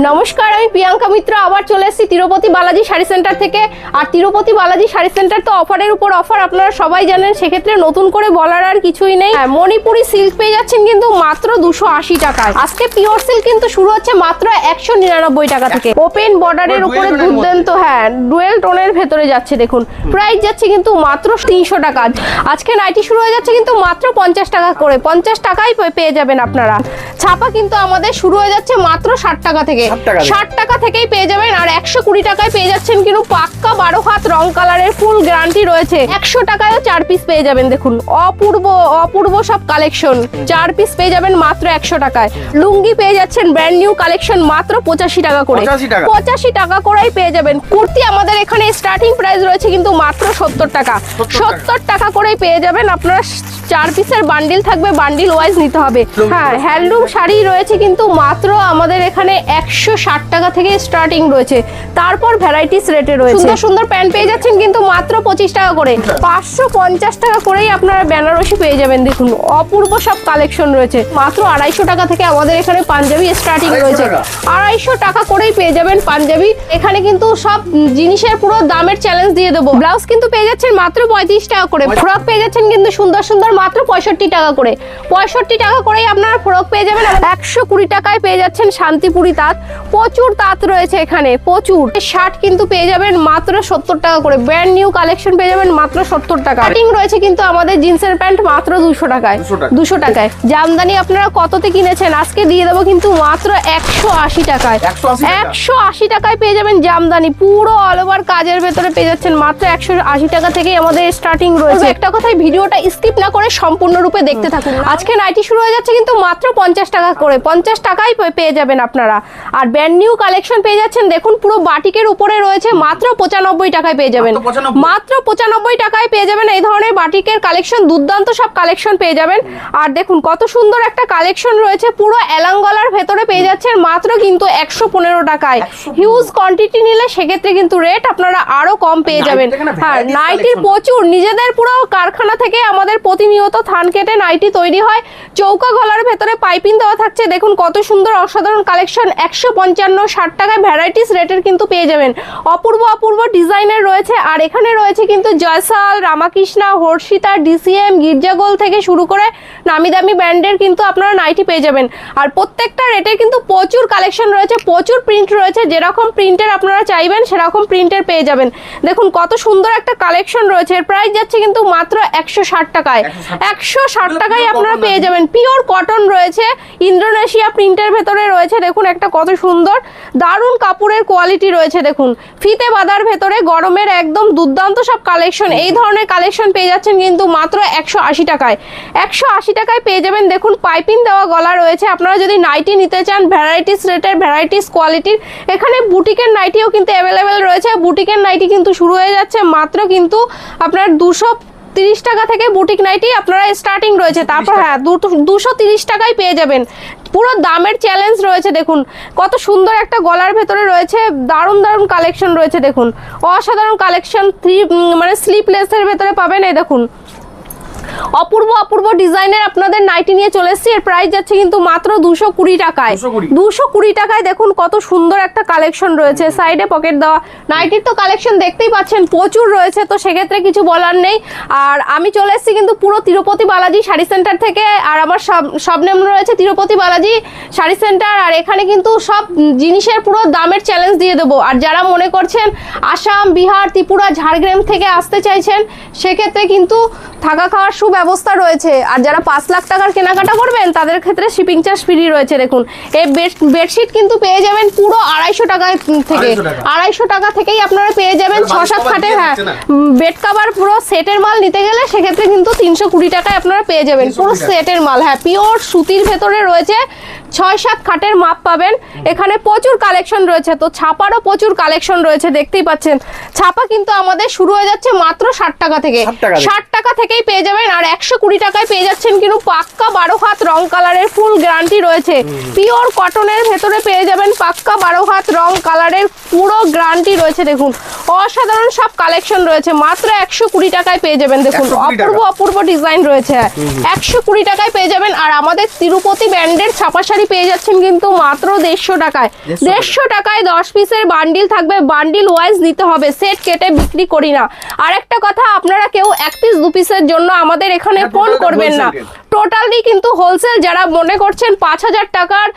নমস্কার, আমি প্রিয়াঙ্কা মিত্র আবার চলে এসেছি তিরুপতি বালাজি শাড়ি সেন্টার থেকে। আর তিরুপতি বালাজি শাড়ি সেন্টার তো অফারের উপর অফার, আপনারা সবাই জানেন, সেক্ষেত্রে নতুন করে বলার আর কিছুই নেই। মণিপুরি সিল্ক পেয়ে যাচ্ছেন কিন্তু মাত্র 280 টাকায়। আজকে পিওর সিল্ক কিন্তু শুরু হচ্ছে মাত্র 199 টাকা থেকে। ওপেন বর্ডারের উপরে দুর্দান্ত ডুয়েল টোনের ভেতরে যাচ্ছে, দেখুন প্রাইস যাচ্ছে কিন্তু মাত্র 300 টাকা। আজকে নাইটি শুরু হয়ে যাচ্ছে কিন্তু মাত্র 50 টাকা করে, 50 টাকায় পেয়ে যাবেন আপনারা। ছাপা কিন্তু আমাদের শুরু হয়ে যাচ্ছে মাত্র 60 টাকা থেকে, 60 টাকা থেকেই পেয়ে যাবেন। আর 120 টাকায় পেয়ে যাচ্ছেন কিন্তু পাক্কা 12 হাত রং কালারের ফুল গ্যারান্টি রয়েছে। 100 টাকায়ও 4 পিস পেয়ে যাবেন, দেখুন অপূর্ব সব কালেকশন। 4 পিস পেয়ে যাবেন মাত্র 100 টাকায়। লুঙ্গি পেয়ে যাচ্ছেন ব্র্যান্ড নিউ কালেকশন মাত্র 85 টাকা করে, 85 টাকা করেই পেয়ে যাবেন। কুর্তি আমাদের এখানে স্টার্টিং প্রাইস রয়েছে কিন্তু মাত্র 70 টাকা, 70 টাকা করেই পেয়ে যাবেন। আপনারা 4 পিসের বান্ডিল থাকবে, বান্ডিল ওয়াইজ নিতে হবে। হ্যাঁ, হ্যান্ডলুম শাড়ি রয়েছে কিন্তু মাত্র আমাদের এখানে 160 টাকা থেকে স্টার্টিং রয়েছে, তারপর ভ্যারাইটিস রেটে রয়েছে। সুন্দর সুন্দর প্যান্ট পেয়ে যাচ্ছেন কিন্তু মাত্র 25 টাকা করে, 550 টাকা করেই আপনারা বেনারসি পেয়ে যাবেন। দেখুন অপূর্ব সব কালেকশন রয়েছে। মাত্র 250 টাকা থেকে আমাদের এখানে পাঞ্জাবি স্টার্টিং রয়েছে, 250 টাকা করেই পেয়ে যাবেন পাঞ্জাবি। এখানে কিন্তু সব জিনিসের পুরো দামের চ্যালেঞ্জ দিয়ে দেবো। ব্লাউজ কিন্তু পেয়ে যাচ্ছেন মাত্র 35 টাকা করে, ফ্রক পেয়ে যাচ্ছেন কিন্তু সুন্দর সুন্দর মাত্র 65 টাকা করে, 65 টাকা করেই আপনারা ফ্রক পেয়ে যাবেন। 120 টাকায় পেয়ে যাচ্ছেন শান্তিপুরি তাঁত, প্রচুর তাঁত রয়েছে এখানে, প্রচুর। শার্ট কিন্তু পেয়ে যাবেন মাত্র 70 টাকা করে, ব্র্যান্ড নিউ কালেকশন পেয়ে যাবেন মাত্র 70 টাকা। কাটিং রয়েছে কিন্তু আমাদের জিন্সের প্যান্ট মাত্র 200 টাকায়, 200 টাকায়। জামদানি আপনারা কততে কিনেছেন, আজকে দিয়ে দেবো কিন্তু মাত্র 180 টাকায়, 180 টাকায় পেয়ে যাবেন জামদানি। পুরো অল ওভার কাজের ভেতরে পেয়ে যাচ্ছেন মাত্র 180 টাকা থেকেই আমাদের স্টার্টিং রয়েছে। একটা কথাই, ভিডিওটা স্কিপ না করে সম্পূর্ণরূপে দেখতে থাকুন। আজকে নাইটি শুরু হয়ে যাচ্ছে কিন্তু মাত্র 50 টাকা করে, 50 টাকায় পেয়ে যাবেন আপনারা। আর ব্র্যান্ড নিউ কালেকশন পেয়ে যাচ্ছেন, দেখুন পুরো বাটিকের উপরে রয়েছে, মাত্র 95 টাকায় পেয়ে যাবেন, মাত্র 95 টাকায় পেয়ে যাবেন। এই ধরনের বাটিকের কালেকশন, দুর্দান্ত সব কালেকশন পেয়ে যাবেন। আর দেখুন কত সুন্দর একটা কালেকশন রয়েছে, পুরো এলাঙ্গলার ভেতরে পেয়ে যাচ্ছেন মাত্র কিন্তু 115 টাকায়। হিউজ কোয়ান্টিটি নিলে সেক্ষেত্রে কিন্তু রেট আপনারা আরো কম পেয়ে যাবেন। হ্যাঁ, নাইটির প্রচুর, নিজেদের পুরো কারখানা থেকে আমাদের প্রতিনিয়ত থান কেটে নাইটি তৈরি হয়। চৌকা গলার ভেতরে পাইপিং দেওয়া থাকছে, দেখুন কত সুন্দর অসাধারণ কালেকশন। 155-60 টাকায় ভ্যারাইটিস রেটের কিন্তু পেয়ে যাবেন। অপূর্ব ডিজাইনের রয়েছে। আর এখানে রয়েছে কিন্তু জয়সাল, রামাকৃষ্ণা, হর্ষিতা, ডিসিএম, গির্জাগোল থেকে শুরু করে নামি দামি ব্র্যান্ডের কিন্তু আপনারা নাইটি পেয়ে যাবেন। আর প্রত্যেকটা রেটে কিন্তু প্রচুর কালেকশন রয়েছে, প্রচুর প্রিন্ট রয়েছে। যেরকম প্রিন্টের আপনারা চাইবেন সেরকম প্রিন্টের পেয়ে যাবেন। দেখুন কত সুন্দর একটা কালেকশন রয়েছে। এর প্রাইস যাচ্ছে কিন্তু মাত্র 160 টাকায়, 160 টাকায় আপনারা পেয়ে যাবেন। পিওর কটন রয়েছে, ইন্দোনেশিয়া প্রিন্টের ভেতরে রয়েছে। দেখুন একটা কত সুন্দর দারুণ কাপড়ের কোয়ালিটি রয়েছে। দেখুন ফিতে বাঁধার ভেতরে গরমের একদম দুর্দান্ত সব কালেকশন। এই ধরনের কালেকশন পেয়ে যাচ্ছেন কিন্তু মাত্র 180 টাকায়, 180 টাকায় পেয়ে যাবেন। দেখুন পাইপিং দেওয়া গলা রয়েছে। আপনারা যদি নাইটি নিতে চান ভ্যারাইটিস রেটের, ভ্যারাইটিস কোয়ালিটির, এখানে বুটিকের নাইটিও কিন্তু অ্যাভেলেবেল রয়েছে। বুটিকের নাইটি কিন্তু শুরু হয়ে যাচ্ছে মাত্র কিন্তু আপনার 230 টাকা থেকে বুটিক নাইটি আপনারা স্টার্টিং রয়েছে। তারপর হ্যাঁ 230 টাকায় পেয়ে যাবেন। পুরো দামের চ্যালেঞ্জ রয়েছে। দেখুন কত সুন্দর একটা গলার ভেতরে রয়েছে, দারুণ কালেকশন রয়েছে। দেখুন অসাধারণ কালেকশন, মানে স্লিপলেসের ভেতরে পাবেন। এই দেখুন অপূর্ব ডিজাইনের আপনাদের নাইটি নিয়ে চলে এসেছি। এর প্রাইস যাচ্ছে কিন্তু মাত্র 220 টাকায়, 220 টাকায়। দেখুন কত সুন্দর একটা কালেকশন রয়েছে, সাইডে পকেট দেওয়া। নাইটির তো কালেকশন দেখতেই পাচ্ছেন প্রচুর রয়েছে, তো সেক্ষেত্রে কিছু বলার নেই। আর আমি চলে এসেছি কিন্তু পুরো তিরুপতি বালাজি শাড়ি সেন্টার থেকে। আর আমার সব নেম রয়েছে তিরুপতি বালাজি শাড়ি সেন্টার। আর এখানে কিন্তু সব জিনিসের পুরো দামের চ্যালেঞ্জ দিয়ে দেবো। আর যারা মনে করছেন আসাম, বিহার, ত্রিপুরা, ঝাড়গ্রাম থেকে আসতে চাইছেন, সেক্ষেত্রে কিন্তু থাকা খাওয়ার সুব্যবস্থা রয়েছে। আর যারা 5 লাখ টাকার কেনাকাটা করবেন তাদের ক্ষেত্রে শিপিং চার্জ ফ্রি রয়েছে। দেখুন এই বেডশিট কিন্তু পেয়ে যাবেন পুরো 250 টাকা থেকে, 250 টাকা থেকেই আপনারা পেয়ে যাবেন 6-7 খাটের। হ্যাঁ, বেড কাভার পুরো সেটের মাল নিতে গেলে সেক্ষেত্রে কিন্তু 320 টাকায় আপনারা পেয়ে যাবেন পুরো সেটের মাল। হ্যাঁ, পিওর সুতির ভেতরে রয়েছে, 6-7 খাটের মাপ পাবেন। এখানে প্রচুর কালেকশন রয়েছে, তো ছাপারও প্রচুর কালেকশন রয়েছে, দেখতেই পাচ্ছেন। ছাপা কিন্তু আমাদের শুরু হয়ে যাচ্ছে মাত্র 60 টাকা থেকে, 60 টাকা থেকেই পেয়ে যাবেন। আর 120 টাকায় পেয়ে যাচ্ছেন কিন্তু পাক্কা 12 হাত রং কালারের ফুল গ্যারান্টি রয়েছে। পিওর কটনের ভেতরে পেয়ে যাবেন পাক্কা 12 হাত রং কালারের পুরো গ্যারান্টি রয়েছে। দেখুন অসাধারণ সব কালেকশন রয়েছে, মাত্র 120 টাকায় পেয়ে যাবেন। দেখুন অপূর্ব অপূর্ব ডিজাইন রয়েছে, 120 টাকায় পেয়ে যাবেন। আর আমাদের তিরুপতি ব্র্যান্ডের ছাপা শাড়ি পেয়ে যাচ্ছেন কিন্তু মাত্র 150 টাকায়। 150 টাকায় 10 পিসের বান্ডিল থাকবে, বান্ডিল ওয়াইজ নিতে হবে, সেট কেটে বিক্রি করি না। আর একটা কথা, আপনারা কেউ 1 পিস 2 পিসের জন্য আমাদের এখানে ফোন করবেন না, টোটালি কিন্তু হোলসেল। যারা মনে করছেন 5000 টাকার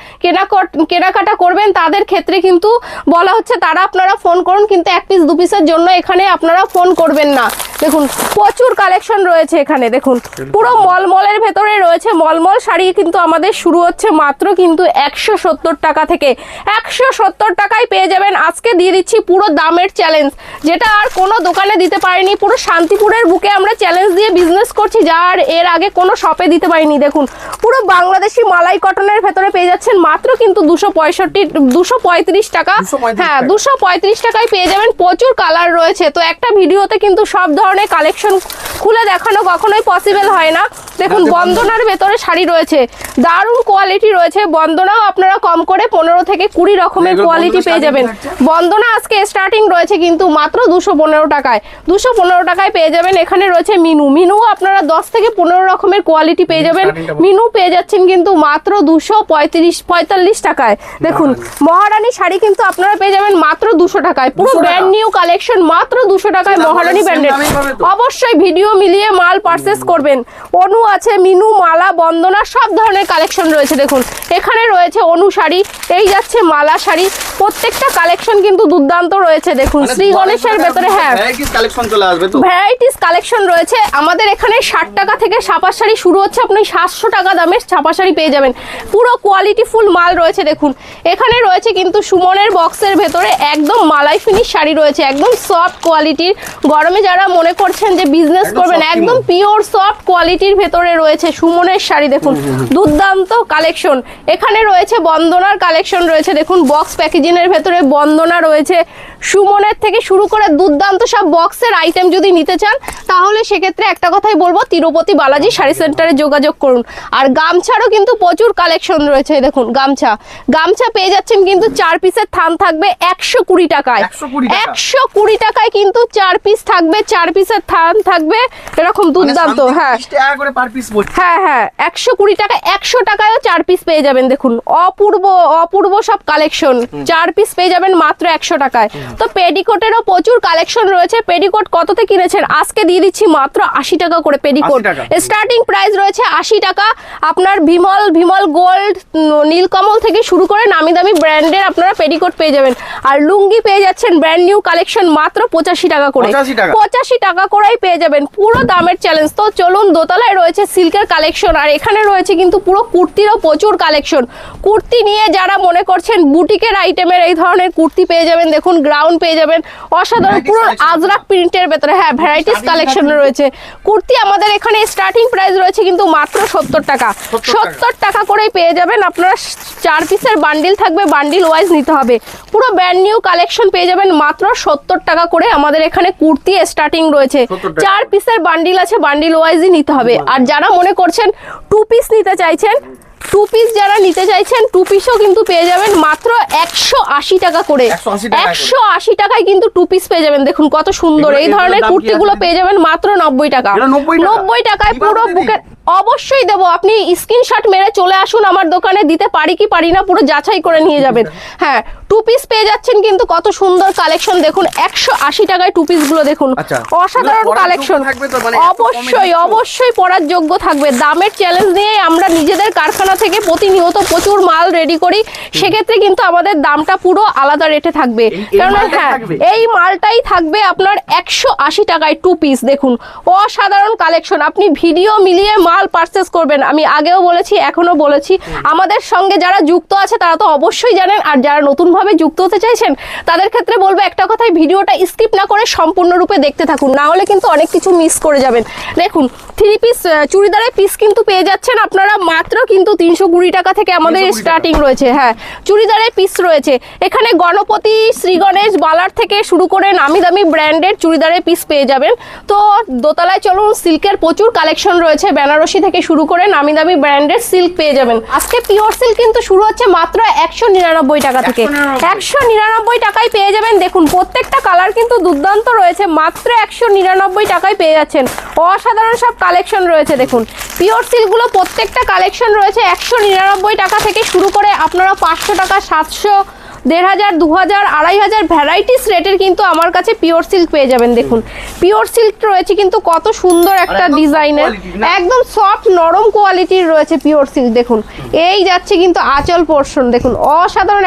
কেনাকাটা করবেন তাদের ক্ষেত্রে কিন্তু বলা হচ্ছে তারা আপনারা ফোন করুন, কিন্তু 1 পিস 2 পিসের জন্য এখানে আপনারা ফোন করবেন না। দেখুন প্রচুর কালেকশন রয়েছে এখানে, দেখুন পুরো মলমলের ভেতরে রয়েছে। মলমল শাড়ি কিন্তু আমাদের শুরু হচ্ছে মাত্র কিন্তু 170 টাকা থেকে। 170 টাকায় পেয়ে যাবেন। আজকে দিয়ে দিচ্ছি পুরো দামের চ্যালেঞ্জ, যেটা আর কোনো দোকানে দিতে পারিনি। পুরো শান্তিপুরের বুকে আমরা চ্যালেঞ্জ দিয়ে বিজনেস করছি, যার এর আগে কোনো শপে দিতে পারিনি। দেখুন পুরো বাংলাদেশি মালাই কটনের ভেতরে পেয়ে যাচ্ছেন মাত্র কিন্তু 235 টাকা। হ্যাঁ 235 টাকায় পেয়ে যাবেন। প্রচুর কালার রয়েছে, তো একটা ভিডিওতে কিন্তু সব ধরনের কালেকশন খুলে দেখানো কখনোই পসিবল হয় না। দেখুন বন্দনার ভেতরে শাড়ি রয়েছে, দারুণ কোয়ালিটি রয়েছে। বন্দনাও আপনারা কম করে 15 থেকে 20 রকমের কোয়ালিটি পেয়ে যাবেন। বন্দনা আজকে স্টার্টিং রয়েছে কিন্তু মাত্র 215 টাকায়। 215 টাকায় পেয়ে যাবেন। এখানে রয়েছে মিনু আপনারা 10 থেকে 15 রকমের কোয়ালিটি পেয়ে যাবেন। মিনু পেয়ে যাচ্ছেন কিন্তু মাত্র 245 টাকায়। দেখুন মহারানী শাড়ি কিন্তু আপনারা পেয়ে যাবেন মাত্র 200 টাকায়। পুরো ব্র্যান্ড নিউ কালেকশন মাত্র 200 টাকায় মহারানী ব্র্যান্ডের। অবশ্যই ভিডিও মিলিয়ে মাল পারচেস করবেন। অনু আছে, মিনু, মালা, বন্দনা সব ধরনের কালেকশন রয়েছে। দেখুন এখানে রয়েছে অনু শাড়ি, এই যাচ্ছে মালা শাড়ি, প্রত্যেকটা কালেকশন কিন্তু দুর্দান্ত রয়েছে। দেখুন শ্রী গণেশের ভেতরে হ্যাঁ ভ্যারাইটিস কালেকশন রয়েছে। আমাদের এখানে 60 টাকা থেকে ছাপা শাড়ি শুরু হচ্ছে, আপনি 700 টাকা দামের ছাপা শাড়ি পেয়ে যাবেন। পুরো কোয়ালিটি ফুল মাল রয়েছে। দেখুন এখানে রয়েছে কিন্তু সুমনের বক্সের ভেতরে একদম মালাই ফিনিশ শাড়ি রয়েছে, একদম সফট কোয়ালিটির। গরমে যারা মনে করছেন যে বিজনেস করবেন, একদম পিওর সফট কোয়ালিটির ভেতরে রয়েছে সুমনের শাড়ি। দেখুন দুর্দান্ত কালেকশন। এখানে রয়েছে বন্দনার কালেকশন রয়েছে। দেখুন বক্স প্যাকেজিংয়ের ভেতরে বন্দনা রয়েছে, সুমনের থেকে শুরু করে দুর্দান্ত সব বক্সের আইটেম যদি নিতে চান তাহলে সেক্ষেত্রে একটা কথাই বলবো, তিরুপতি বালাজি শাড়ি সেন্টারে যোগাযোগ করুন। আর গামছারও কিন্তু প্রচুর কালেকশন রয়েছে। দেখুন গামছা পেয়ে যাচ্ছেন কিন্তু 4 পিসের থান থাকবে 120 টাকায়। 120 টাকায় কিন্তু 4 পিস থাকবে, 4 পিসের থান থাকবে এরকম দুর্দান্ত। হ্যাঁ 120 টাকা, 100 টাকায়ও 4 পিস পেয়ে যাবেন। দেখুন অপূর্ব সব কালেকশন, 4 পিস পেয়ে যাবেন মাত্র 100 টাকায়। তো পেডিকোটেরও প্রচুর কালেকশন রয়েছে। পেডিকোট কততে কিনেছেন? আজকে দিয়ে দিচ্ছি মাত্র 80 টাকা করে পেডিকোট। স্টার্টিং প্রাইস রয়েছে 80 টাকা। আপনার বিমল গোল্ড, নীলকমল থেকে শুরু করে নামি দামি ব্র্যান্ডের আপনারা পেডিকোট পেয়ে যাবেন। আর লুঙ্গি পেয়ে যাচ্ছেন ব্র্যান্ড নিউ কালেকশন মাত্র 85 টাকা করে। 85 টাকা করেই পেয়ে যাবেন, পুরো দামের চ্যালেঞ্জ। তো চলুন, দোতলায় রয়েছে সিল্কের কালেকশন, আর এখানে রয়েছে কিন্তু পুরো কুর্তিরও প্রচুর কালেকশন। কুর্তি নিয়ে যারা মনে করছেন বুটিকের আইটেমের এই ধরনের কুর্তি পেয়ে যাবেন। দেখুন গ্রাউন্ড পেয়ে যাবেন অসাধারণ, পুরো আজরাক প্রিন্টের ভেতরে। হ্যাঁ ভ্যারাইটিস কালেকশন রয়েছে। কুর্তি আমাদের এখানে স্টার্টিং প্রাইস রয়েছে কিন্তু মাত্র 70 টাকা। 70 টাকা করেই পেয়ে যাবেন। আপনারা 4 পিসের বান্ডিল থাকবে, বান্ডিল ওয়াইজ নিতে হবে। পুরো ব্র্যান্ড নিউ কালেকশন পেয়ে যাবেন মাত্র 70 টাকা করে। আমাদের এখানে কুর্তি স্টার্টিং রয়েছে, 4 পিসের বান্ডিল আছে, বান্ডিল ওয়াইজই নিতে হবে। আর যারা মনে করছেন 2 পিস নিতে চাইছেন, 2 পিস যারা নিতে চাইছেন 2 পিসও কিন্তু পেয়ে যাবেন মাত্র 180 টাকা করে। 180 টাকায় কিন্তু 2 পিস পেয়ে যাবেন। দেখুন কত সুন্দর এই ধরনের কুর্তিগুলো পেয়ে যাবেন মাত্র 90 টাকা। 90 টাকায় পুরো বুকের। অবশ্যই দেবো, আপনি স্ক্রিনশট মেরে চলে আসুন আমার দোকানে, দিতে পারি কি পারি না পুরো যাচাই করে নিয়ে যাবেন। হ্যাঁ 2 পিস পেয়ে যাচ্ছেন কিন্তু কত সুন্দর কালেকশন। দেখুন 180 টাকায় 2 পিস গুলো দেখুন, অসাধারণ কালেকশন। অবশ্যই পড়ার যোগ্য থাকবে। দামের চ্যালেঞ্জ নিয়ে আমরা নিজেদের কারখানা থেকে প্রতিনিয়ত প্রচুর মাল রেডি করি, সেক্ষেত্রে কিন্তু আমাদের দামটা পুরো আলাদা রেটে থাকবে। কারণ হ্যাঁ এই মালটাই থাকবে আপনার 180 টাকায় 2 পিস। দেখুন অসাধারণ কালেকশন, আপনি ভিডিও মিলিয়ে মাল পারচেস করবেন, আমি আগেও বলেছি এখনো বলেছি, আমাদের সঙ্গে যারা যুক্ত আছে তারা তো অবশ্যই জানেন, আর যারা নতুনভাবে যুক্ত হতে চাইছেন তাদের ক্ষেত্রে বলবো একটা কথাই, ভিডিওটা স্কিপ না করে সম্পূর্ণরূপে দেখতে থাকুন, না হলে কিন্তু অনেক কিছু মিস করে যাবেন। দেখুন 3 পিস চুড়িদারের পিস কিন্তু পেয়ে যাচ্ছেন আপনারা মাত্র কিন্তু 320 টাকা থেকে আমাদের স্টার্টিং রয়েছে। হ্যাঁ, চুড়িদারের পিস রয়েছে এখানে, গণপতি, শ্রী গণেশ, বালার থেকে শুরু করে নামি দামি ব্র্যান্ডের চুড়িদারের পিস পেয়ে যাবেন। তো দোতলায় চলুন, সিল্কের প্রচুর কালেকশন রয়েছে, বেনারসি থেকে শুরু করে নামি দামি ব্র্যান্ডের সিল্ক পেয়ে যাবেন। আজকে পিওর সিল্ক কিন্তু শুরু হচ্ছে মাত্র 199 টাকা থেকে, 199 টাকায় পেয়ে যাবেন। দেখুন প্রত্যেকটা কালার কিন্তু দুর্দান্ত রয়েছে, মাত্র 199 টাকায় পেয়ে যাচ্ছেন। অসাধারণ সব কালেকশন রয়েছে। দেখুন পিওর সিল্কগুলো প্রত্যেকটা কালেকশন রয়েছে 199 টাকা থেকে শুরু করে আপনারা 500 টাকা, 700, 1500, 2000, 2500 ভ্যারাইটিস রেটের কিন্তু আমার কাছে পিওর সিল্ক পেয়ে যাবেন। দেখুন পিওর সিল্ক রয়েছে কিন্তু কত সুন্দর একটা ডিজাইনের, একদম সফট নরম কোয়ালিটির রয়েছে পিওর সিল্ক। দেখুন এই যাচ্ছে কিন্তু আঁচল পোর্শন, দেখুন অসাধারণ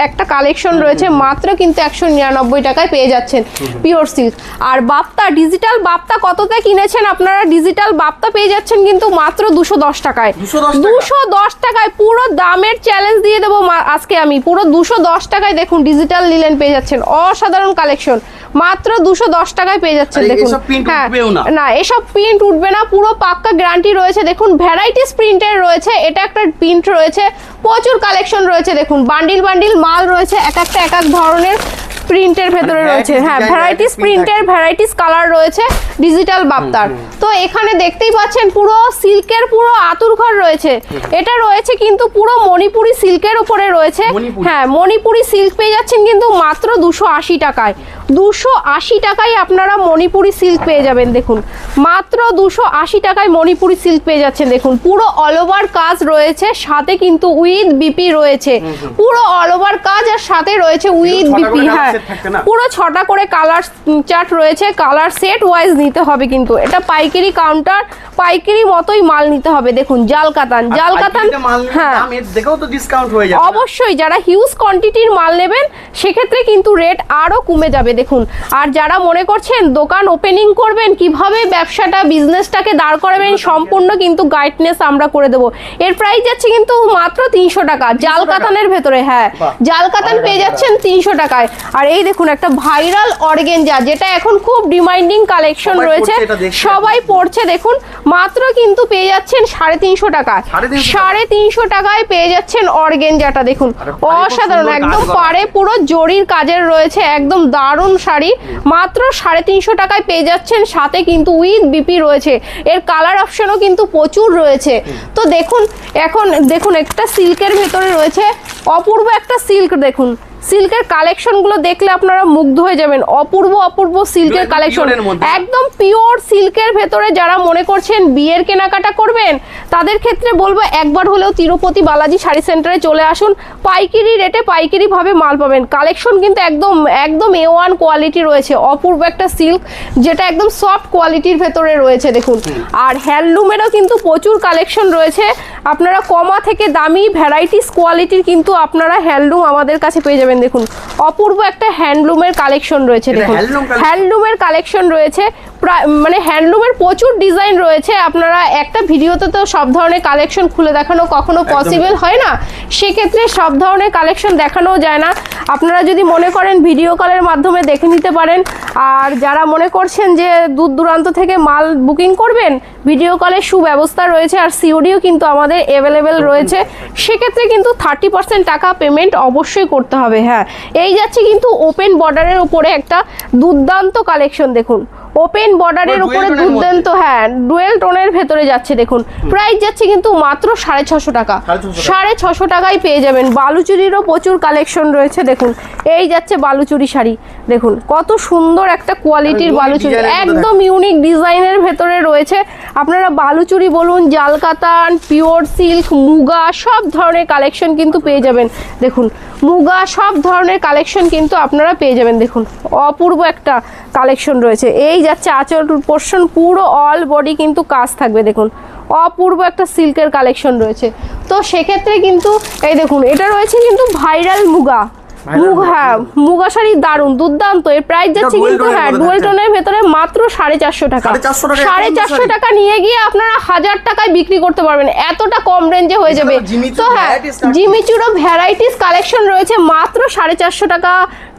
একটা কালেকশন রয়েছে, মাত্র কিন্তু 199 টাকায় পেয়ে যাচ্ছেন পিওর সিল্ক। আর বাপ্তা, ডিজিটাল বাপ্তা কততে কিনেছেন আপনারা, ডিজিটাল বাপ্তা পেয়ে যাচ্ছেন কিন্তু মাত্র 210 টাকায়, 210 টাকায় পুরো দামের চ্যালেঞ্জ দিয়ে দেবো আজকে আমি, পুরো 210 টাকায় দেখুন ডিজিটাল লিলেন পেয়ে যাচ্ছেন, অসাধারণ কালেকশন, মাত্র 210 টাকায় পেয়ে যাচ্ছেন। দেখুন হ্যাঁ, না এসব প্রিন্ট উঠবে না, পুরো পাক্কা গ্যারান্টি রয়েছে। দেখুন ভ্যারাইটিস প্রিন্টের রয়েছে, এটা একটা প্রিন্ট রয়েছে, প্রচুর কালেকশন রয়েছে। দেখুন বান্ডিল বান্ডিল মাল রয়েছে, এক একটা এক এক ধরনের প্রিন্টের ভেতরে রয়েছে। হ্যাঁ, ভ্যারাইটিস প্রিন্টের ভ্যারাইটিস কালার রয়েছে ডিজিটাল বাপ্তার। তো এখানে দেখতেই পাচ্ছেন পুরো সিল্কের পুরো আতুরঘর রয়েছে, এটা রয়েছে কিন্তু পুরো মণিপুরি সিল্কের উপরে রয়েছে। হ্যাঁ, মণিপুরি সিল্ক পেয়ে যাচ্ছেন কিন্তু মাত্র 280 টাকায়, 280 টাকায় আপনারা মণিপুরি সিল্ক পেয়ে যাবেন। দেখুন মাত্র 280 টাকায় মণিপুরি সিল্ক পেয়ে যাচ্ছেন। দেখুন পুরো অল ওভার কাজ রয়েছে, সাথে কিন্তু উইথ বিপি রয়েছে, পুরো অল ওভার কাজ আর সাথে রয়েছে উইথ বিপি। হ্যাঁ, পুরো 6টা করে কালার চার্ট রয়েছে, কালার সেট ওয়াইজ নিতে হবে কিন্তু, এটা পাইকারি কাউন্টার, পাইকারি মতোই মাল নিতে হবে। দেখুন জাল কাতান, জাল কাতান, হ্যাঁ দেখো তো ডিসকাউন্ট হয়ে যাবে অবশ্যই, যারা হিউজ কোয়ান্টিটির মাল নেবেন সেক্ষেত্রে কিন্তু রেট আরো কমে যাবে। দেখুন আর যারা মনে করছেন দোকান ওপেনিং করবেন, কিভাবে ব্যবসাটা বিজনেসটাকে দাঁড় করাবেন, সম্পূর্ণ কিন্তু গাইডনেস আমরা করে দেবো। এর প্রাইস যাচ্ছে কিন্তু মাত্র 300 টাকা জাল কাতানের ভেতরে। হ্যাঁ, জাল কাতান পেয়ে যাচ্ছেন 300 টাকায়। আর এই দেখুন একটা ভাইরাল অর্গেঞ্জা, যেটা এখন খুব ডিমান্ডিং কালেকশন রয়েছে, সবাই পড়ছে। দেখুন মাত্র কিন্তু পেয়ে যাচ্ছেন 350 টাকা, 350 টাকায় পেয়ে যাচ্ছেন অর্গেঞ্জাটা। দেখুন অসাধারণ, একদম পাড়ে পুরো জরির কাজের রয়েছে, একদম দারুণ শাড়ি, মাত্র 350 টাকায় পেয়ে যাচ্ছেন, সাথে কিন্তু উইথ বিপি রয়েছে। এর কালার অপশনও কিন্তু প্রচুর রয়েছে। তো দেখুন এখন দেখুন একটা সিল্কের ভেতরে রয়েছে, অপূর্ব একটা সিল্ক। দেখুন সিল্কের কালেকশনগুলো দেখলে আপনারা মুগ্ধ হয়ে যাবেন, অপূর্ব অপূর্ব সিল্কের কালেকশন, একদম পিওর সিল্কের ভেতরে। যারা মনে করছেন বিয়ের কেনাকাটা করবেন তাদের ক্ষেত্রে বলবো একবার হলেও তিরুপতি বালাজি শাড়ি সেন্টারে চলে আসুন, পাইকারি রেটে পাইকারি ভাবে মাল পাবেন। কালেকশন কিন্তু একদম একদম A1 কোয়ালিটি রয়েছে, অপূর্ব একটা সিল্ক যেটা একদম সফট কোয়ালিটির ভেতরে রয়েছে। দেখুন আর হ্যান্ডলুমেরও কিন্তু প্রচুর কালেকশন রয়েছে, আপনারা কমা থেকে দামি ভ্যারাইটিস কোয়ালিটির কিন্তু আপনারা হ্যান্ডলুম আমাদের কাছে পেয়ে যাবেন। দেখুন অপূর্ব একটা হ্যান্ডলুমের কালেকশন রয়েছে। দেখুন হ্যান্ডলুমের কালেকশন রয়েছে, মানে হ্যান্ডলুমের প্রচুর ডিজাইন রয়েছে। আপনারা একটা ভিডিওতে তো সব ধরনের কালেকশন খুলে দেখানো কখনো পসিবল হয় না, সেক্ষেত্রে সব ধরনের কালেকশন দেখানোও যায় না। আপনারা যদি মনে করেন ভিডিও কলের মাধ্যমে দেখে নিতে পারেন, আর যারা মনে করছেন যে দূর দূরান্ত থেকে মাল বুকিং করবেন, ভিডিও কলের সুব্যবস্থা রয়েছে, আর সিওডিও কিন্তু আমাদের অ্যাভেলেবেল রয়েছে, সেক্ষেত্রে কিন্তু 30% টাকা পেমেন্ট অবশ্যই করতে হবে। হ্যাঁ, এই যাচ্ছে কিন্তু ওপেন বর্ডারের উপরে একটা দুর্দান্ত কালেকশন। দেখুন ওপেন বর্ডারের উপরে দুর্দান্ত, হ্যাঁ ডুয়েল টোনের ভেতরে যাচ্ছে। দেখুন প্রাইস যাচ্ছে কিন্তু মাত্র 650 টাকা, 650 টাকায় পেয়ে যাবেন। বালুচুরিরও প্রচুর কালেকশন রয়েছে। দেখুন এই যাচ্ছে বালুচুরি শাড়ি, দেখুন কত সুন্দর একটা কোয়ালিটির বালুচুরি, একদম ইউনিক ডিজাইনের ভেতরে রয়েছে। আপনারা বালুচুরি বলুন, জাল কাতান, পিওর সিল্ক, মুগা, সব ধরনের কালেকশন কিন্তু পেয়ে যাবেন। দেখুন মুগা সব ধরনের কালেকশন কিন্তু আপনারা পেয়ে যাবেন। দেখুন অপূর্ব একটা কালেকশন রয়েছে। এই যাচ্ছে আঁচল পোর্শন, পুরো অল বডি কিন্তু কাজ থাকবে। দেখুন অপূর্ব একটা সিল্কের কালেকশন রয়েছে। তো সেক্ষেত্রে কিন্তু এই দেখুন এটা রয়েছে কিন্তু ভাইরাল মুগা, হ্যাঁ মুগা শাড়ি দারুন দুর্দান্ত। এর প্রাইস যাচ্ছে কিন্তু হ্যাঁ ডুয়েল টোনের ভেতরে মাত্র 450 টাকা। 450 টাকা নিয়ে গিয়ে আপনারা 1000 টাকায় বিক্রি করতে পারবেন, এতটা কম রেঞ্জে হয়ে যাবে। তো হ্যাঁ জিমিচুরও ভ্যারাইটিস কালেকশন রয়েছে মাত্র 450 টাকা,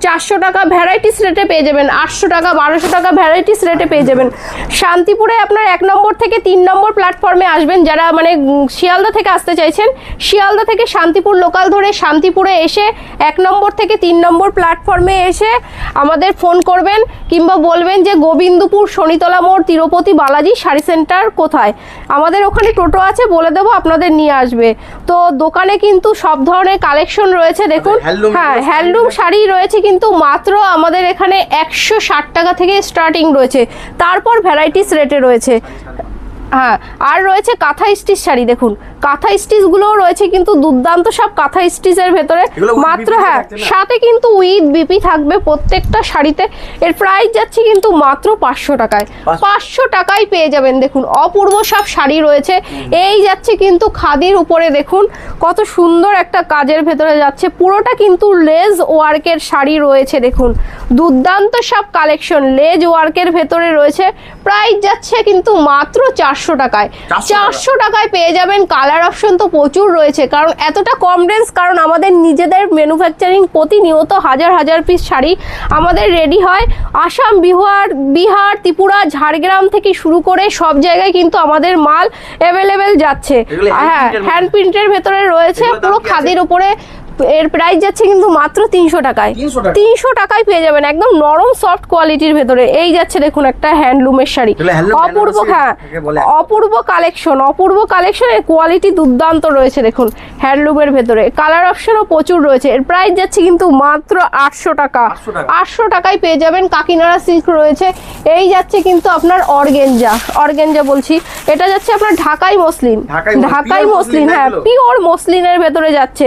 400 টাকা ভ্যারাইটিস রেটে পেয়ে যাবেন, 800 টাকা 1200 টাকা ভ্যারাইটিস রেটে পেয়ে যাবেন। শান্তিপুরে আপনার 1 নম্বর থেকে 3 নম্বর প্ল্যাটফর্মে আসবেন, যারা মানে শিয়ালদা থেকে আসতে চাইছেন শিয়ালদা থেকে শান্তিপুর লোকাল ধরে শান্তিপুরে এসে 1 নম্বর থেকে 3 নম্বর প্ল্যাটফর্মে এসে আমাদের ফোন করবেন কিংবা বলবেন যে গোবিন্দপুর শনিতলা মোড় তিরুপতি বালাজি শাড়ি সেন্টার কোথায়, আমাদের ওখানে টোটো আছে বলে দেবো আপনাদের নিয়ে আসবে। তো দোকানে কিন্তু সব ধরনের কালেকশন রয়েছে দেখুন। হ্যাঁ হ্যান্ডলুম শাড়ি রয়েছে কিন্তু মাত্র আমাদের এখানে 160 টাকা থেকে স্টার্টিং রয়েছে, তারপর ভ্যারাইটিস রেটে রয়েছে। হ্যাঁ আর রয়েছে কাঁথা স্টিচ শাড়ি, দেখুন কাঁথা স্টিচগুলোও রয়েছে কিন্তু দুর্দান্ত সব কাঁথা স্টিচের ভেতরে মাত্র হ্যাঁ সাথে কিন্তু উইথ বিপি থাকবে প্রত্যেকটা শাড়িতে। এর প্রাইস যাচ্ছে কিন্তু মাত্র 500 টাকায়, 500 টাকায় পেয়ে যাবেন। দেখুন অপূর্ব সব শাড়ি রয়েছে, এই যাচ্ছে কিন্তু খাদির উপরে দেখুন কত সুন্দর একটা কাজের ভেতরে যাচ্ছে, পুরোটা কিন্তু লেজ ওয়ার্কের শাড়ি রয়েছে। দেখুন দুর্দান্ত সব কালেকশন লেজ ওয়ার্কের ভেতরে রয়েছে, প্রাইস যাচ্ছে কিন্তু মাত্র 400 টাকায়। 400 টাকায় পেয়ে যাবেন। কালার অপশন তো প্রচুর রয়েছে, কারণ এতটা কম রেঞ্জ, কারণ আমাদের নিজেদের ম্যানুফ্যাকচারিং প্রতিনিয়ত হাজার হাজার পিস শাড়ি আমাদের রেডি হয়। আসাম বিহার ত্রিপুরা ঝাড়গ্রাম থেকে শুরু করে সব জায়গায় কিন্তু আমাদের মাল অ্যাভেলেবেল যাচ্ছে। হ্যাঁ হ্যান্ড প্রিন্টের ভেতরে রয়েছে, পুরো খাদির উপরে। এর প্রাইস যাচ্ছে কিন্তু মাত্র 300 টাকায়। 300 টাকায় পেয়ে যাবেন একদম নরম সফট কোয়ালিটির ভেতরে। এই যাচ্ছে দেখুন একটা হ্যান্ডলুমের শাড়ি, অপূর্ব হ্যাঁ অপূর্ব কালেকশনের কোয়ালিটি দুর্দান্ত রয়েছে। দেখুন হ্যান্ডলুমের ভেতরে কালার অপশনও প্রচুর রয়েছে। এর প্রাইস যাচ্ছে কিন্তু মাত্র 800 টাকা। 800 টাকায় পেয়ে যাবেন। কাকিনাড়া সিল্ক রয়েছে, এই যাচ্ছে কিন্তু আপনার অর্গেঞ্জা বলছি, এটা যাচ্ছে আপনার ঢাকাই মসলিন হ্যাঁ পিওর মসলিনের ভেতরে যাচ্ছে।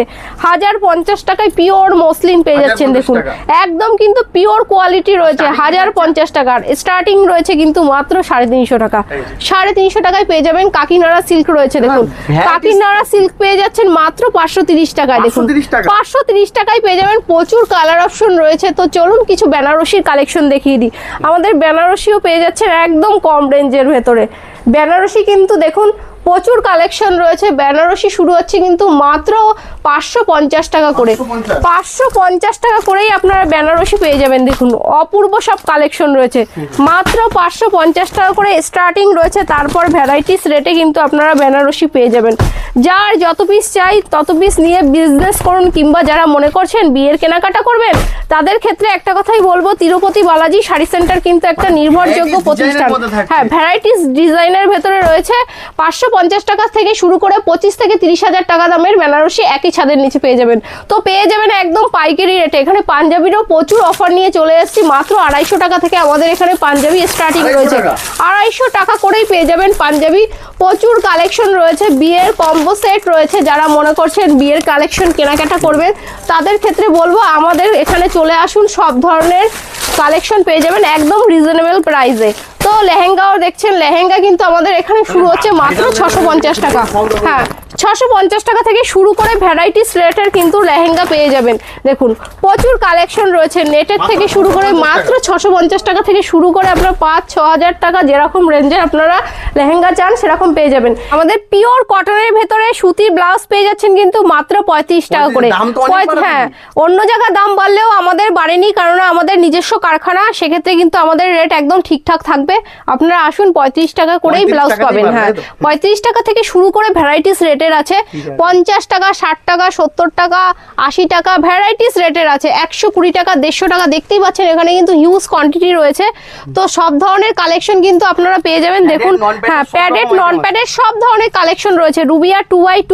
1050 টাকায় পিওর মসলিন পেয়ে যাচ্ছেন। দেখুন একদম কিন্তু পিওর কোয়ালিটি রয়েছে। 1050 টাকার স্টার্টিং রয়েছে কিন্তু মাত্র 350 টাকা। 350 টাকায় পেয়ে যাবেন। কাকিনাড়া সিল্ক রয়েছে, দেখুন কাকিনাড়া সিল্ক পেয়ে যাচ্ছেন মাত্র 530 টাকায়। দেখুন 530 টাকায় পেয়ে যাবেন। প্রচুর কালার অপশন রয়েছে। তো চলুন কিছু বেনারসির কালেকশন দেখিয়ে দিই। আমাদের বেনারসিও পেয়ে যাচ্ছেন একদম কম রেঞ্জের ভেতরে। বেনারসি কিন্তু দেখুন প্রচুর কালেকশন রয়েছে। বেনারসি শুরু হচ্ছে কিন্তু মাত্র 550 টাকা করে, 550 টাকা করেই আপনারা বেনারসি পেয়ে যাবেন। দেখুন অপূর্ব সব কালেকশন রয়েছে, মাত্র 550 টাকা করে স্টার্টিং রয়েছে, তারপর ভ্যারাইটিস রেটে কিন্তু আপনারা বেনারসি পেয়ে যাবেন। যার যত পিস চাই তত পিস নিয়ে বিজনেস করুন, কিংবা যারা মনে করছেন বিয়ের কেনাকাটা করবেন তাদের ক্ষেত্রে একটা কথাই বলবো, তিরুপতি বালাজি শাড়ি সেন্টার কিন্তু একটা নির্ভরযোগ্য প্রতিষ্ঠান। হ্যাঁ ভ্যারাইটিস ডিজাইনের ভেতরে রয়েছে। 550 টাকা থেকে শুরু করে 25 থেকে 30 হাজার টাকা দামের বেনারসি একই ছাদের নিচে পেয়ে যাবেন। তো পেয়ে যাবেন একদম পাইকারি রেটে। এখানে পাঞ্জাবিরও প্রচুর অফার নিয়ে চলে এসেছি। মাত্র 250 টাকা থেকে আমাদের এখানে পাঞ্জাবি স্টার্টিং রয়েছে। 250 টাকা করেই পেয়ে যাবেন পাঞ্জাবি। প্রচুর কালেকশন রয়েছে। বিয়ের কম্বো সেট রয়েছে, যারা মনে করছেন বিয়ের কালেকশন কেনাকাটা করবেন তাদের ক্ষেত্রে বলবো আমাদের এখানে চলে আসুন, সব ধরনের কালেকশন পেয়ে যাবেন একদম রিজনেবল প্রাইসে। তো লেহেঙ্গাও দেখছেন, লেহেঙ্গা কিন্তু আমাদের এখানে শুরু হচ্ছে মাত্র 650 টাকা। হ্যাঁ 650 টাকা থেকে শুরু করে ভ্যারাইটিস রেটের কিন্তু লেহেঙ্গা পেয়ে যাবেন। দেখুন প্রচুর কালেকশন রয়েছে। নেটের থেকে শুরু করে মাত্র 650 টাকা থেকে শুরু করে আপনার 5-6 হাজার টাকা যেরকম রেঞ্জের আপনারা লেহেঙ্গা চান সেরকম পেয়ে যাবেন। আমাদের পিওর কটনের ভেতরে সুতির ব্লাউজ পেয়ে যাচ্ছেন কিন্তু মাত্র 35 টাকা করে। হ্যাঁ অন্য জায়গায় দাম বাড়লেও আমাদের বাড়েনি, কারণ আমাদের নিজস্ব কারখানা, সেক্ষেত্রে কিন্তু আমাদের রেট একদম ঠিকঠাক থাকবে। আপনারা আসুন, 35 টাকা করেই ব্লাউজ পাবেন। হ্যাঁ 35 টাকা থেকে শুরু করে ভ্যারাইটিস রেটের আছে। 50 টাকা 60 টাকা 70 টাকা 80 টাকা ভ্যারাইটিস রেটের আছে। 120 টাকা 150 টাকা দেখতেই পাচ্ছেন এখানে কিন্তু হিউজ কোয়ান্টিটি রয়েছে। তো সব ধরনের কালেকশন কিন্তু আপনারা পেয়ে যাবেন। দেখুন হ্যাঁ প্যাডেড নন প্যাডেড সব ধরনের কালেকশন রয়েছে। রুবিয়া 2x2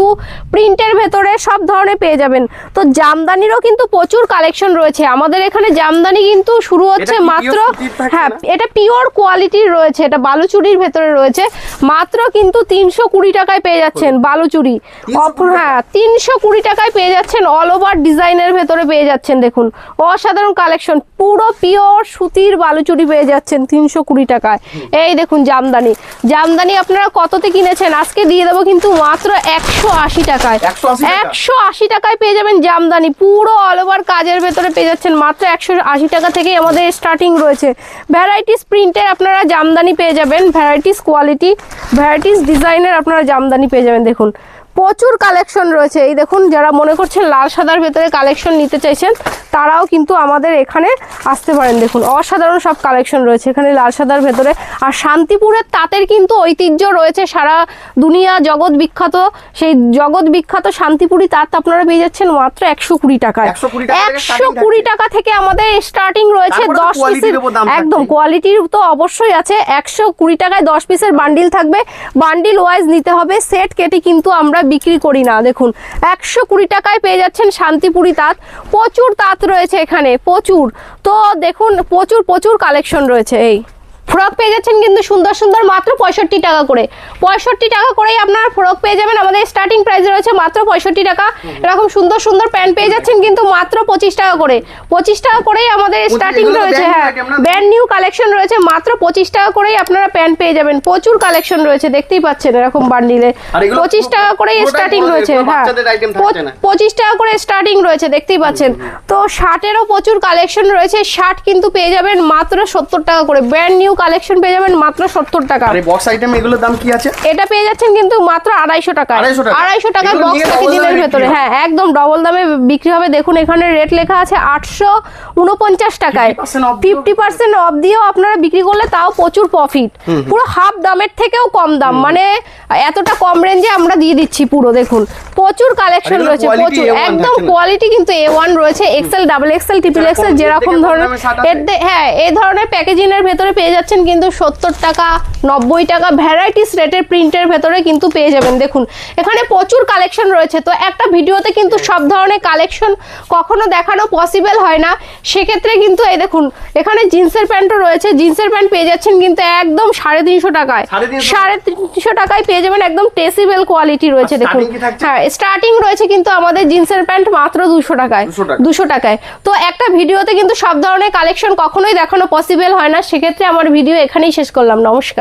প্রিন্টের ভেতরে সব ধরনের পেয়ে যাবেন। তো জামদানিরও কিন্তু প্রচুর কালেকশন রয়েছে। আমাদের এখানে জামদানি কিন্তু শুরু হচ্ছে এটা কি মাত্র, pure সুতির থাকছে হ্যাঁ না? এটা পিওর কোয়ালিটির রয়েছে, এটা বালুচুরির ভেতরে রয়েছে, মাত্র কিন্তু 320 টাকায় পেয়ে যাচ্ছেন বালুচুরি। 320 হ্যাঁ 320 টাকায় পেয়ে যাচ্ছেন, অল ওভার ডিজাইনের ভেতরে পেয়ে যাচ্ছেন। দেখুন অসাধারণ কালেকশন, পুরো পিওর সুতির বালুচুরি পেয়ে যাচ্ছেন 320 টাকায়। এই দেখুন জামদানি, জামদানি আপনারা কততে কিনেছেন, আজকে দিয়ে দেবো কিন্তু মাত্র 180 টাকায়। 180 টাকা? 180 টাকায় পেয়ে যাবেন জামদানি, পুরো অল ওভার কাজের ভেতরে পেয়ে যাচ্ছেন মাত্র 180 টাকা থেকেই আমাদের স্টার্টিং রয়েছে। ভ্যারাইটিস প্রিন্টের আপনারা জামদানি পেয়ে যাবেন, ভ্যারাইটিস কোয়ালিটি, ভ্যারাইটিস ডিজাইনের আপনারা জামদানি পেয়ে যাবেন। দেখুন প্রচুর কালেকশন রয়েছে। এই দেখুন যারা মনে করছেন লাল সাদার ভেতরে কালেকশন নিতে চাইছেন তারাও কিন্তু আমাদের এখানে আসতে পারেন। দেখুন অসাধারণ সব কালেকশন রয়েছে এখানে লাল সাদার ভেতরে। আর শান্তিপুরের তাঁতের কিন্তু ঐতিহ্য রয়েছে, সারা দুনিয়া জগৎ বিখ্যাত, সেই জগৎ বিখ্যাত শান্তিপুরি তাঁত আপনারা পেয়ে যাচ্ছেন মাত্র 120 টাকায়। 120 টাকা থেকে আমাদের স্টার্টিং রয়েছে। তারপরে তো 10 quality-র পিসের, উপর দাম একদম থাকছে। কোয়ালিটির তো অবশ্যই আছে। 120 টাকায় 10 পিসের বান্ডিল থাকবে, বান্ডিল ওয়াইজ নিতে হবে, সেট কেটে কিন্তু আমরা বিক্রি করি না। দেখুন 120 টাকায় পেয়ে যাচ্ছেন শান্তিপুরি তাঁত। প্রচুর তাঁত রয়েছে এখানে, প্রচুর। তো দেখুন প্রচুর কালেকশন রয়েছে। এই ফ্রক পেয়ে যাচ্ছেন কিন্তু সুন্দর সুন্দর মাত্র 65 টাকা করে। 65 টাকা করেই আপনারা ফ্রক পেয়ে যাবেন, আমাদের স্টার্টিং প্রাইস রয়েছে মাত্র 65 টাকা। এরকম সুন্দর সুন্দর প্যান্ট পেয়ে যাচ্ছেন কিন্তু মাত্র 25 টাকা করে। 25 টাকা করেই আমাদের স্টার্টিং এগুলো তো রয়েছে। brand new হ্যাঁ item না? ব্র্যান্ড নিউ কালেকশন রয়েছে, মাত্র 25 টাকা করেই আপনারা প্যান্ট পেয়ে যাবেন। প্রচুর কালেকশন রয়েছে, দেখতেই পাচ্ছেন এরকম বান্ডিলে। আর এগুলো 25 টাকা করেই পুরোটাই স্টার্টিং বড়দের, রয়েছে। কোনো হ্যাঁ বাচ্চাদের item থাকছে না। 25 টাকা করে স্টার্টিং রয়েছে, দেখতেই পাচ্ছেন। তো শার্টেরও প্রচুর কালেকশন রয়েছে, শার্ট কিন্তু পেয়ে যাবেন মাত্র 70 টাকা করে। ব্র্যান্ড নিউ কালেকশন পেয়ে যাবেন মাত্র 70 টাকা। আর এই বক্স আইটেম এগুলোর দাম কি আছে? এটা পেয়ে যাচ্ছেন কিন্তু মাত্র 250 টাকা। 250 টাকায় এগুলো বক্স নিয়ে double প্যাকেজিংয়ের দামে ভেতরে, বিক্রি হবে। হ্যাঁ একদম ডবল দামে বিক্রি হবে। দেখুন এখানে রেট লেখা আছে 849 টাকায়। 50% off 50% অফ দিয়েও আপনারা বিক্রি করলে তাও প্রচুর প্রফিট, পুরো হাফ দামের থেকেও কম দাম, মানে এতটা কম রেঞ্জে আমরা দিয়ে দিচ্ছি পুরো। দেখুন প্রচুর কালেকশন এগুলো রয়েছে, quality প্রচুর, A1 একদম থাকছে না? কোয়ালিটি কিন্তু A1 রয়েছে, XL, double XL, triple XL, এর যেরকম থেকে কম ধরনের দামে শার্ট আছে? হ্যাঁ এই ধরনের প্যাকেজিং এর ভেতরে পেয়ে যাচ্ছেন কিন্তু 70 টাকা, 90 টাকা, ভ্যারাইটিস রেটের প্রিন্টের ভেতরে কিন্তু পেয়ে যাবেন। দেখুন এখানে প্রচুর কালেকশন রয়েছে। তো একটা ভিডিওতে কিন্তু সব ধরনের কালেকশন কখনো দেখানো পসিবল হয় না, সেক্ষেত্রে কিন্তু এই দেখুন এখানে জিন্সের প্যান্টও রয়েছে। জিন্সের প্যান্ট পেয়ে যাচ্ছেন কিন্তু একদম 350 টাকায়। 350 টাকায় পেয়ে যাবেন, একদম টেসিবেল কোয়ালিটি রয়েছে। আর দেখুন starting কি থাকছে? হ্যাঁ স্টার্টিং রয়েছে কিন্তু আমাদের জিন্সের প্যান্ট মাত্র 200 টাকায়। 200 টাকা। 200 টাকায়। তো একটা ভিডিওতে কিন্তু সব ধরনের কালেকশন কখনোই দেখানো পসিবল হয় না, সেক্ষেত্রে আমার ভিডিও এখানেই শেষ করলাম। নমস্কার।